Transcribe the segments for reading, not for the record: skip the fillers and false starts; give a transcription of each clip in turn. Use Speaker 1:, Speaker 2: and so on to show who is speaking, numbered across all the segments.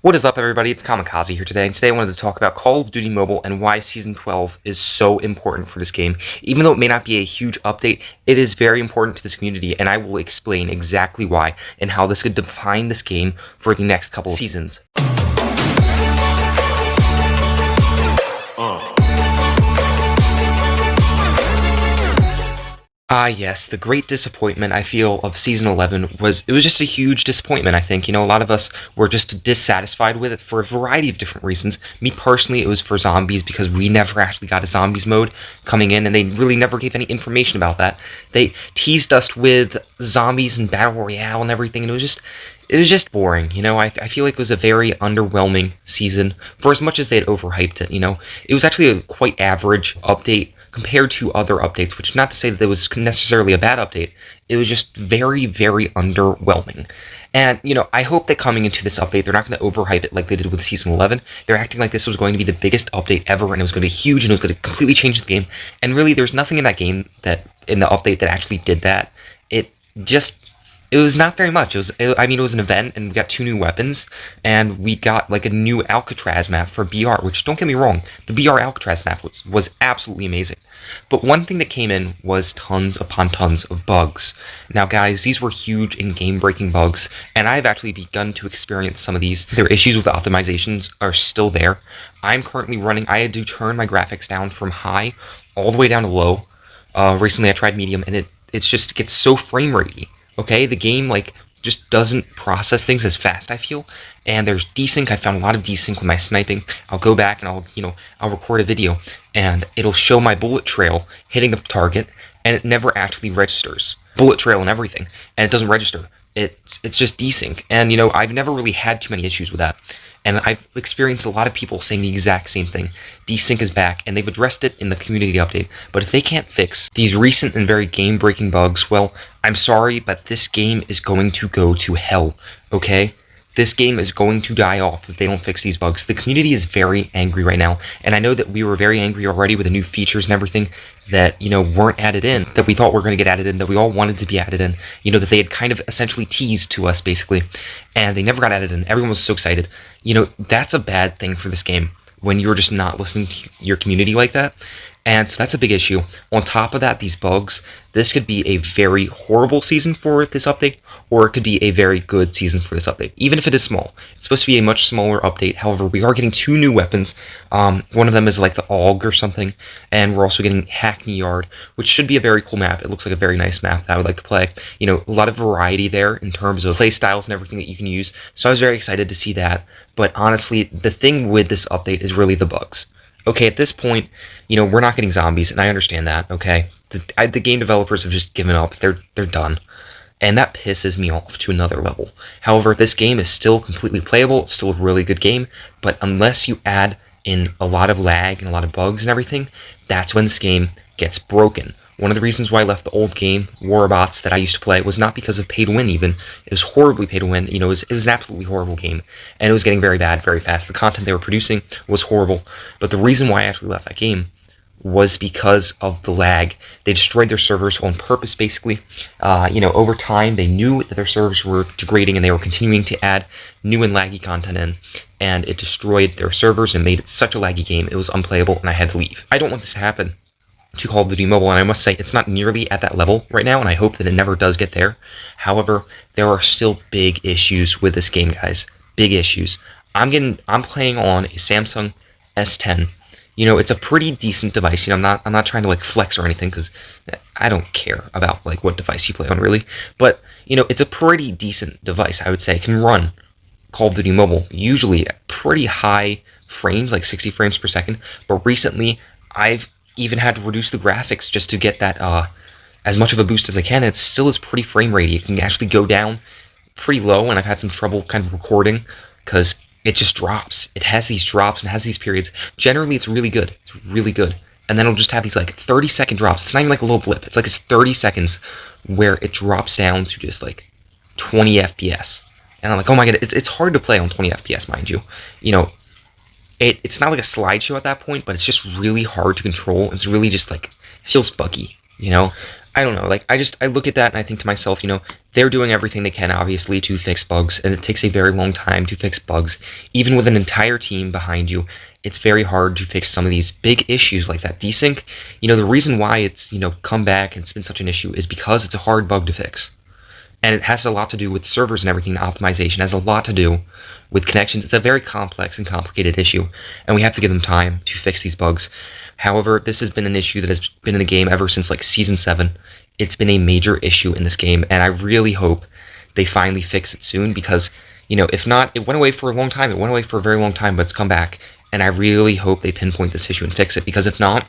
Speaker 1: What is up, everybody? It's Kamikaze here today, and today I wanted to talk about Call of Duty Mobile and why Season 12 is so important for this game. Even though it may not be a huge update, it is very important to this community, and I will explain exactly why and how this could define this game for the next couple of seasons. Yes, the great disappointment I feel of Season 11 was just a huge disappointment, I think. A lot of us were just dissatisfied with it for a variety of different reasons. Me personally, it was for zombies because we never actually got a zombies mode coming in, and they really never gave any information about that. They teased us with zombies and Battle Royale and everything, and it was just boring. I feel like it was a very underwhelming season for as much as they had overhyped it. It was actually a quite average update compared to other updates, which not to say that it was necessarily a bad update. It was just very, very underwhelming. And, I hope that coming into this update, they're not going to overhype it like they did with Season 11. They're acting like this was going to be the biggest update ever, and it was going to be huge, and it was going to completely change the game. And really, there's nothing in that game in the update that actually did that. It was not very much. It was an event, and we got 2 new weapons, and we got like a new Alcatraz map for BR, which, don't get me wrong, the BR Alcatraz map was absolutely amazing. But one thing that came in was tons upon tons of bugs. Now, guys, these were huge and game-breaking bugs, and I've actually begun to experience some of these. Their issues with the optimizations are still there. I'm currently running, I had to turn my graphics down from high all the way down to low. Recently I tried medium, and it gets so frame ratey. Okay, the game just doesn't process things as fast, I feel. And there's desync. I found a lot of desync with my sniping. I'll go back and I'll record a video, and it'll show my bullet trail hitting the target, and it never actually registers. Bullet trail and everything, and it doesn't register. It's just desync. And I've never really had too many issues with that. And I've experienced a lot of people saying the exact same thing. Desync is back, and they've addressed it in the community update. But if they can't fix these recent and very game-breaking bugs, well, I'm sorry, but this game is going to go to hell, okay? This game is going to die off if they don't fix these bugs. The community is very angry right now, and I know that we were very angry already with the new features and everything that, weren't added in, that we thought were going to get added in, that we all wanted to be added in, that they had kind of essentially teased to us, basically, and they never got added in. Everyone was so excited. That's a bad thing for this game, when you're just not listening to your community like that. And so that's a big issue. On top of that, these bugs, this could be a very horrible season for this update, or it could be a very good season for this update, even if it is small. It's supposed to be a much smaller update. However, we are getting 2 new weapons. One of them is like the AUG or something, and we're also getting Hackney Yard, which should be a very cool map. It looks like a very nice map that I would like to play. A lot of variety there in terms of play styles and everything that you can use. So I was very excited to see that. But honestly, the thing with this update is really the bugs. Okay, at this point, we're not getting zombies, and I understand that, okay? The game developers have just given up. They're done. And that pisses me off to another level. However, this game is still completely playable. It's still a really good game, but unless you add in a lot of lag and a lot of bugs and everything, that's when this game gets broken. One of the reasons why I left the old game, Warbots, that I used to play, was not because of pay to win even. It was horribly pay to win. It was an absolutely horrible game, and it was getting very bad very fast. The content they were producing was horrible, but the reason why I actually left that game was because of the lag. They destroyed their servers on purpose, basically. Over time, they knew that their servers were degrading, and they were continuing to add new and laggy content in, and it destroyed their servers and made it such a laggy game, it was unplayable, and I had to leave. I don't want this to happen to Call of Duty Mobile, and I must say it's not nearly at that level right now, and I hope that it never does get there. However, there are still big issues with this game, guys. Big issues. I'm playing on a Samsung S10. It's a pretty decent device. I'm not trying to flex or anything, because I don't care about what device you play on, really. But it's a pretty decent device, I would say. It can run Call of Duty Mobile usually at pretty high frames, like 60 frames per second. But recently, I've even had to reduce the graphics just to get that as much of a boost as I can. It still is pretty frame ratey. It can actually go down pretty low, and I've had some trouble kind of recording because it just drops. It has these drops and has these periods. Generally, it's really good. It's really good. And then it'll just have these 30-second drops. It's not even like a little blip. It's 30 seconds where it drops down to just 20 FPS. And I'm like, oh my god, it's hard to play on 20 FPS, mind you. It's not like a slideshow at that point, but it's just really hard to control. It's really just it feels buggy, I don't know, like, I look at that and I think to myself, they're doing everything they can, obviously, to fix bugs, and it takes a very long time to fix bugs. Even with an entire team behind you, it's very hard to fix some of these big issues like that. Desync, the reason why it's, come back and it's been such an issue is because it's a hard bug to fix. And it has a lot to do with servers and everything. Optimization has a lot to do with connections. It's a very complex and complicated issue, and we have to give them time to fix these bugs. However, this has been an issue that has been in the game ever since like Season 7. It's been a major issue in this game, and I really hope they finally fix it soon because, if not, it went away for a long time. It went away for a very long time, but it's come back, and I really hope they pinpoint this issue and fix it because if not,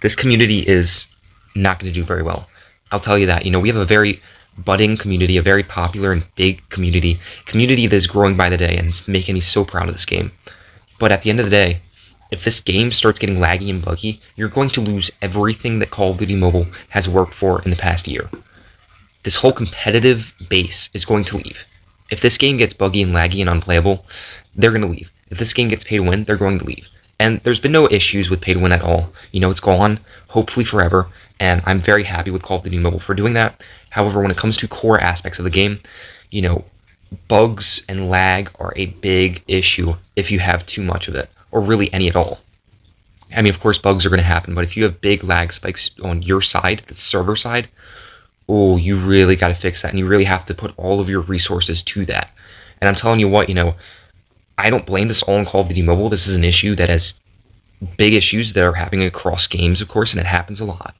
Speaker 1: this community is not going to do very well. I'll tell you that. We have a very budding community, a very popular and big community that is growing by the day, and it's making me so proud of this game. But at the end of the day, if this game starts getting laggy and buggy, you're going to lose everything that Call of Duty Mobile has worked for in the past year. This whole competitive base is going to leave. If this game gets buggy and laggy and unplayable, they're going to leave. If this game gets pay to win, they're going to leave. And there's been no issues with pay to win at all. It's gone, hopefully forever, and I'm very happy with Call of Duty Mobile for doing that. However, when it comes to core aspects of the game, bugs and lag are a big issue if you have too much of it, or really any at all. I mean, of course, bugs are going to happen, but if you have big lag spikes on your side, the server side, oh, you really got to fix that, and you really have to put all of your resources to that. And I'm telling you what, I don't blame this all on Call of Duty Mobile. This is an issue that has big issues that are happening across games, of course, and it happens a lot.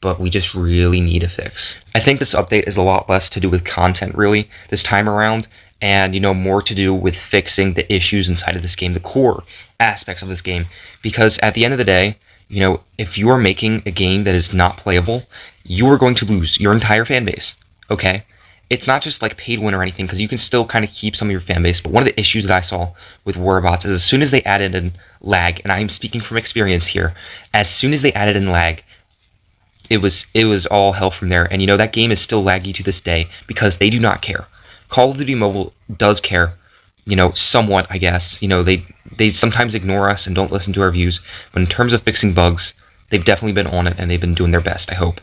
Speaker 1: But we just really need a fix. I think this update is a lot less to do with content, really, this time around, and, more to do with fixing the issues inside of this game, the core aspects of this game. Because at the end of the day, if you are making a game that is not playable, you are going to lose your entire fan base, okay? It's not just like paid win or anything, because you can still kind of keep some of your fan base, but one of the issues that I saw with Warbots is as soon as they added in lag, and I'm speaking from experience here, as soon as they added in lag, it was all hell from there. And that game is still laggy to this day because they do not care. Call of Duty Mobile does care, somewhat, I guess. They sometimes ignore us and don't listen to our views, but in terms of fixing bugs, they've definitely been on it and they've been doing their best, I hope.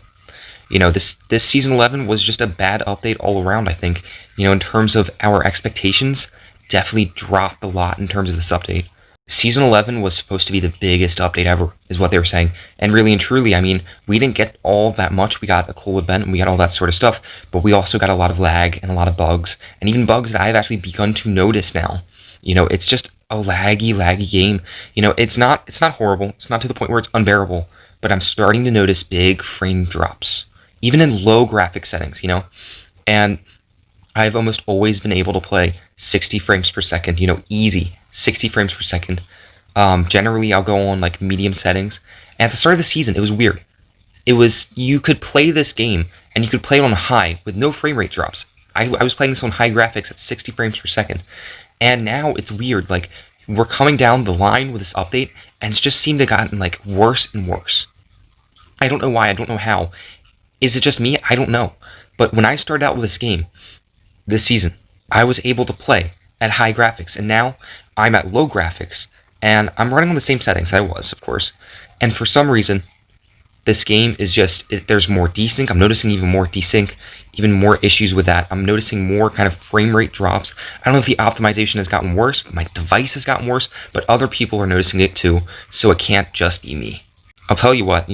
Speaker 1: This Season 11 was just a bad update all around, I think. In terms of our expectations, definitely dropped a lot in terms of this update. Season 11 was supposed to be the biggest update ever, is what they were saying. And really and truly, I mean, we didn't get all that much. We got a cool event and we got all that sort of stuff, but we also got a lot of lag and a lot of bugs, and even bugs that I've actually begun to notice now. It's just a laggy game. It's not horrible. It's not to the point where it's unbearable, but I'm starting to notice big frame drops, even in low graphic settings, and I've almost always been able to play 60 frames per second, easy, 60 frames per second. Generally, I'll go on like medium settings. And at the start of the season, it was weird. You could play this game, and you could play it on high with no frame rate drops. I was playing this on high graphics at 60 frames per second. And now it's weird, like, we're coming down the line with this update, and it's just seemed to gotten, like, worse and worse. I don't know why, I don't know how. Is it just me? I don't know. But when I started out with this game, this season, I was able to play at high graphics, and now I'm at low graphics, and I'm running on the same settings I was, of course. And for some reason, this game is just, there's more desync. I'm noticing even more desync, even more issues with that. I'm noticing more kind of frame rate drops. I don't know if the optimization has gotten worse, my device has gotten worse, but other people are noticing it too, so it can't just be me. I'll tell you what,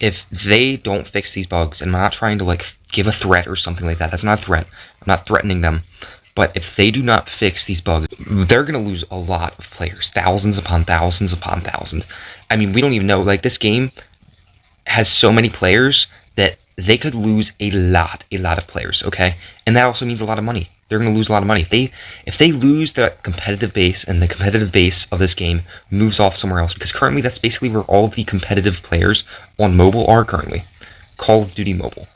Speaker 1: if they don't fix these bugs, and I'm not trying to like give a threat or something like that, that's not a threat, I'm not threatening them, but if they do not fix these bugs, they're going to lose a lot of players, thousands upon thousands upon thousands. I mean, we don't even know, like, this game has so many players that they could lose a lot of players, okay? And that also means a lot of money. They're going to lose a lot of money. If they lose the competitive base, and the competitive base of this game moves off somewhere else, because currently that's basically where all of the competitive players on mobile are currently. Call of Duty Mobile.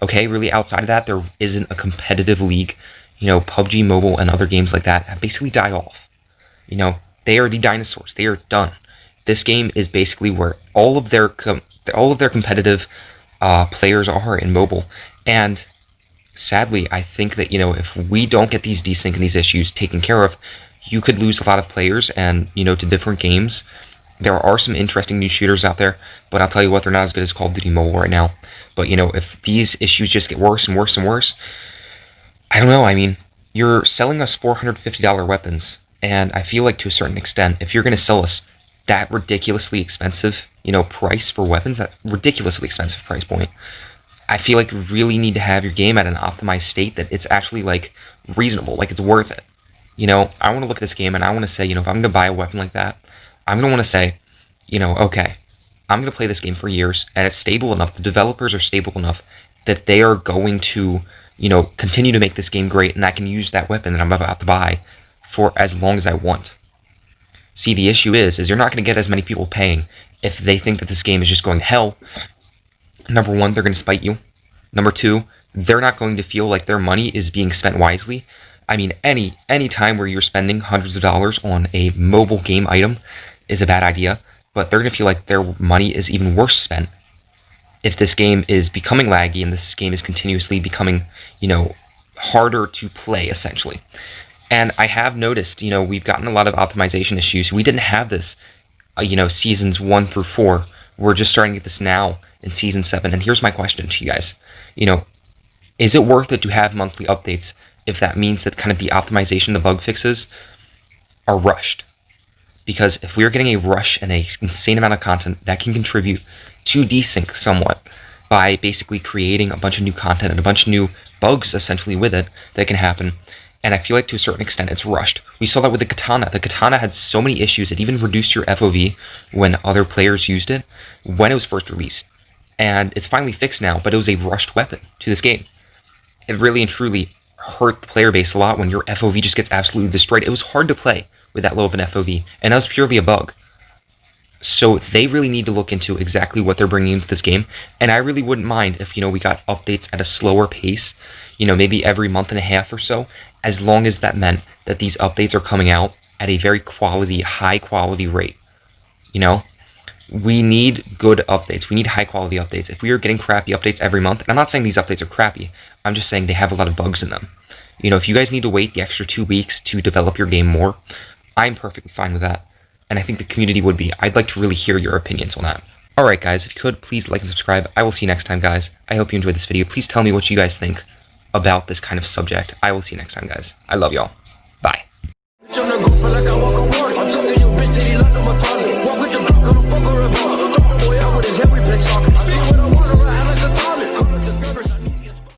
Speaker 1: Okay, really outside of that, there isn't a competitive league. PUBG Mobile and other games like that have basically died off. They are the dinosaurs. They are done. This game is basically where all of their competitive players are in mobile. And sadly, I think that, if we don't get these desync and these issues taken care of, you could lose a lot of players and, to different games There are some interesting new shooters out there, but I'll tell you what, they're not as good as Call of Duty Mobile right now. But, you know, if these issues just get worse and worse and worse, I don't know. I mean, you're selling us $450 weapons, and I feel like to a certain extent, if you're going to sell us that ridiculously expensive, you know, price for weapons, that ridiculously expensive price point, I feel like you really need to have your game at an optimized state that it's actually, like, reasonable, like it's worth it. You know, I want to look at this game and I want to say, you know, if I'm going to buy a weapon like that, I'm going to want to say, you know, okay, I'm going to play this game for years and it's stable enough, the developers are stable enough that they are going to, you know, continue to make this game great, and I can use that weapon that I'm about to buy for as long as I want. See, the issue is you're not going to get as many people paying if they think that this game is just going to hell. Number one, they're going to spite you. Number two, they're not going to feel like their money is being spent wisely. I mean, any time where you're spending hundreds of dollars on a mobile game item is a bad idea, but they're going to feel like their money is even worse spent if this game is becoming laggy and this game is continuously becoming, you know, harder to play, essentially. And I have noticed, you know, we've gotten a lot of optimization issues. We didn't have this, you know, seasons 1 through 4. We're just starting to get this now in season 7. And here's my question to you guys. You know, is it worth it to have monthly updates if that means that kind of the optimization, the bug fixes, are rushed? Because if we're getting a rush and an insane amount of content, that can contribute to desync somewhat by basically creating a bunch of new content and a bunch of new bugs, essentially, with it that can happen. And I feel like to a certain extent it's rushed. We saw that with the Katana. The Katana had so many issues. It even reduced your FOV when other players used it when it was first released. And it's finally fixed now, but it was a rushed weapon to this game. It really and truly hurt the player base a lot when your FOV just gets absolutely destroyed. It was hard to play with that low of an FOV, and that was purely a bug. So they really need to look into exactly what they're bringing into this game, and I really wouldn't mind if, you know, we got updates at a slower pace, you know, maybe every month and a half or so, as long as that meant that these updates are coming out at a very high quality rate. You know, we need good updates. We need high quality updates. If we are getting crappy updates every month, and I'm not saying these updates are crappy, I'm just saying they have a lot of bugs in them. You know, if you guys need to wait the extra 2 weeks to develop your game more, I'm perfectly fine with that. And I think the community would be. I'd like to really hear your opinions on that. Alright guys, if you could, please like and subscribe. I will see you next time, guys. I hope you enjoyed this video. Please tell me what you guys think about this kind of subject. I will see you next time, guys. I love y'all.